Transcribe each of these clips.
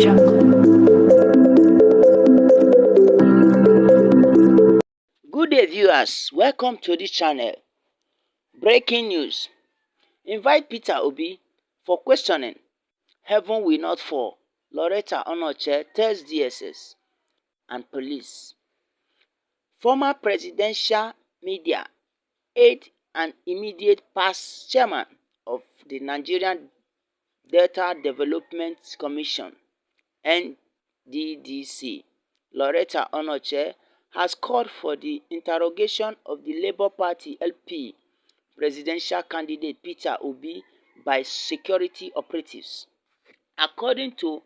Good day viewers, welcome to this channel. Breaking news. Invite Peter Obi for questioning. Heaven will not fall. Lauretta Onochie tells DSS and police. Former presidential media aide and immediate past chairman of the Nigerian Delta Development Commission NDDC, Lauretta Onochie, has called for the interrogation of the Labour Party LP presidential candidate Peter Obi by security operatives. According to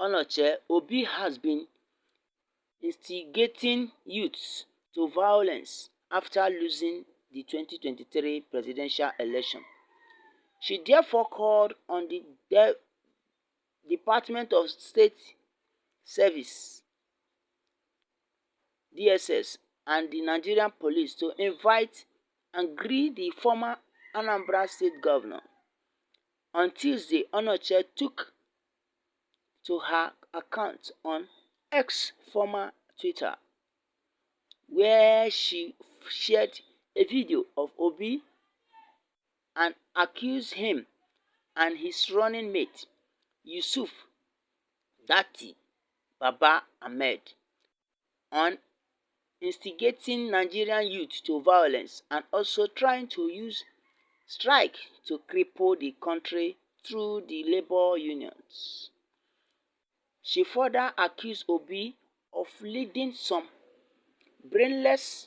Onochie, Obi has been instigating youths to violence after losing the 2023 presidential election. She therefore called on the Department of State Service (DSS) and the Nigerian police to invite and greet the former Anambra State Governor. On Tuesday, Onochie took to her account on X, former Twitter, where she shared a video of Obi and accused him and his running mate, Yusuf Datti Baba Ahmed, on instigating Nigerian youth to violence and also trying to use strike to cripple the country through the labor unions. She further accused Obi of leading some brainless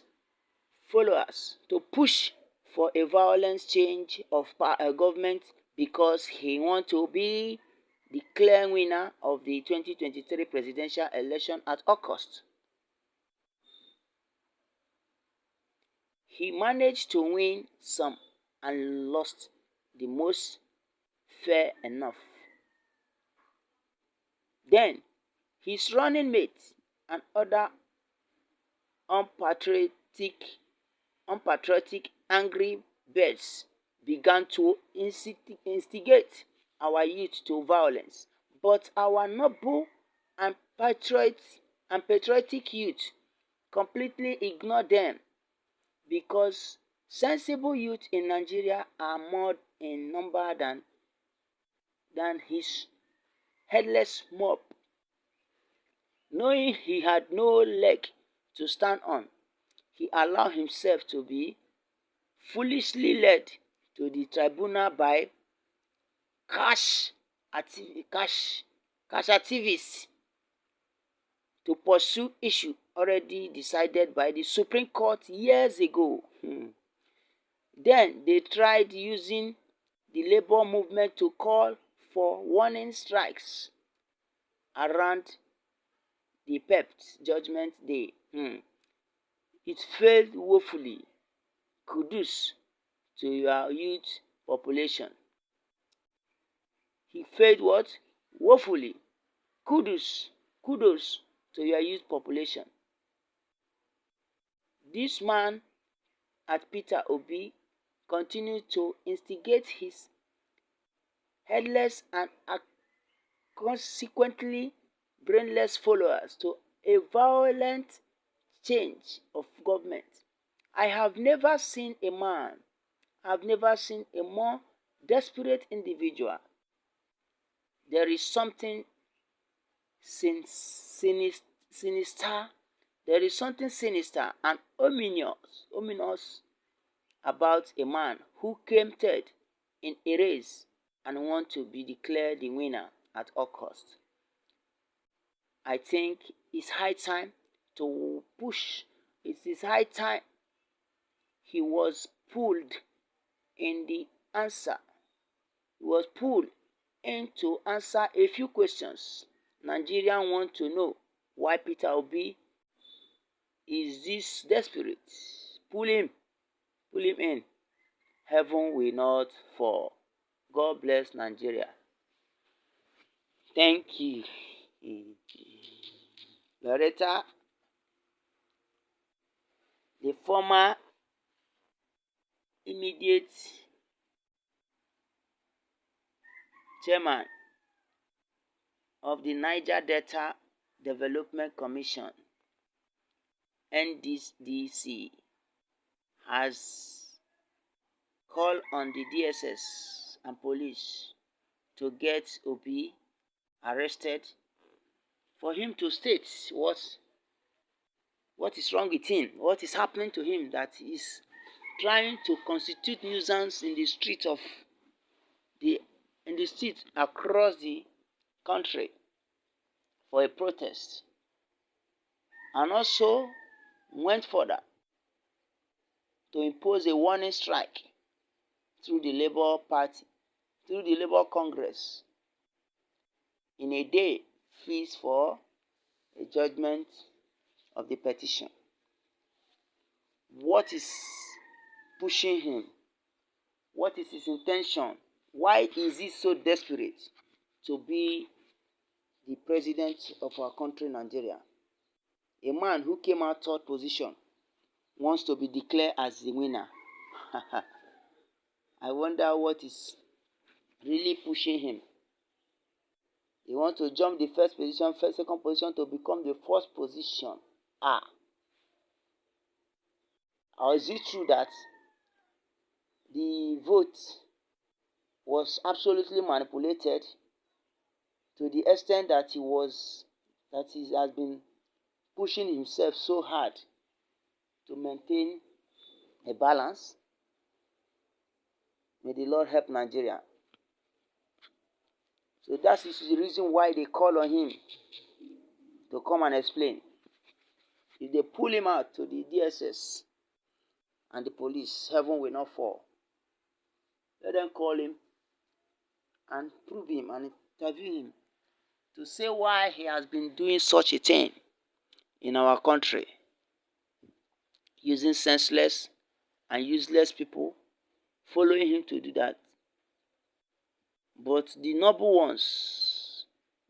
followers to push for a violent change of government because he wants to be the clear winner of the 2023 presidential election at all costs. He managed to win some and lost the most, fair enough. Then, his running mate and other unpatriotic, angry birds began to instigate our youth to violence. But our noble and patriotic youth completely ignored them, because sensible youth in Nigeria are more in number than his headless mob. Knowing he had no leg to stand on, he allowed himself to be foolishly led to the tribunal by cash activists to pursue issue already decided by the Supreme Court years ago. Then they tried using the labor movement to call for warning strikes around the PEP's Judgment Day. It failed woefully. Kudos to your youth population. He failed what? Woefully. Kudos to your youth population. This man at Peter Obi continued to instigate his headless and consequently brainless followers to a violent change of government. I have never seen a man, I've never seen a more desperate individual. There is something sinister. There is something sinister and ominous about a man who came third in a race and want to be declared the winner at all costs. I think it's high time to push. It is high time he was pulled in the answer. He was pulled in to answer a few questions. Nigerians want to know why Peter Obi is this desperate. Pull him in. Heaven will not fall. God bless Nigeria. Thank you. Lauretta, the former immediate chairman of the Niger Delta Development Commission (NDDC) has called on the DSS and police to get Obi arrested for him to state what is wrong with him, what is happening to him, that is trying to constitute nuisance in the street across the country for a protest, and also went further to impose a warning strike through the Labour Congress in a day fixed for a judgment of the petition. What is pushing him? What is his intention? Why is he so desperate to be the president of our country, Nigeria? A man who came out third position wants to be declared as the winner. I wonder what is really pushing him. He wants to jump the first position, second position to become the first position. Or is it true that the vote was absolutely manipulated to the extent that he has been pushing himself so hard to maintain a balance? May the Lord help Nigeria. So that is the reason why they call on him to come and explain. If they pull him out to the DSS and the police, heaven will not fall. Let them call him and prove him and interview him to say why he has been doing such a thing in our country, using senseless and useless people, following him to do that. But the noble ones,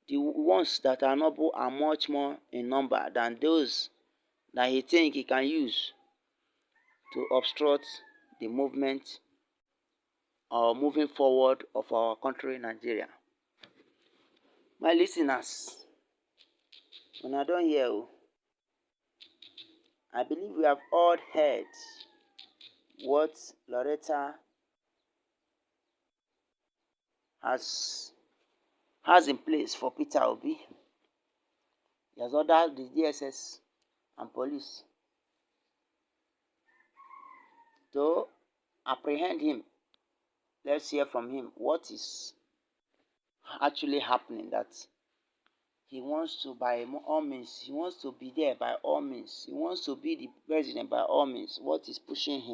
the ones that are noble, are much more in number than those that he thinks he can use to obstruct the movement or moving forward of our country, Nigeria. My listeners, when I don't hear you, I believe we have all heard what Lauretta has in place for Peter Obi. He has ordered the DSS and police to apprehend him. Let's hear from him what is actually happening, that he wants to, by all means, he wants to be there by all means. He wants to be the president by all means. What is pushing him?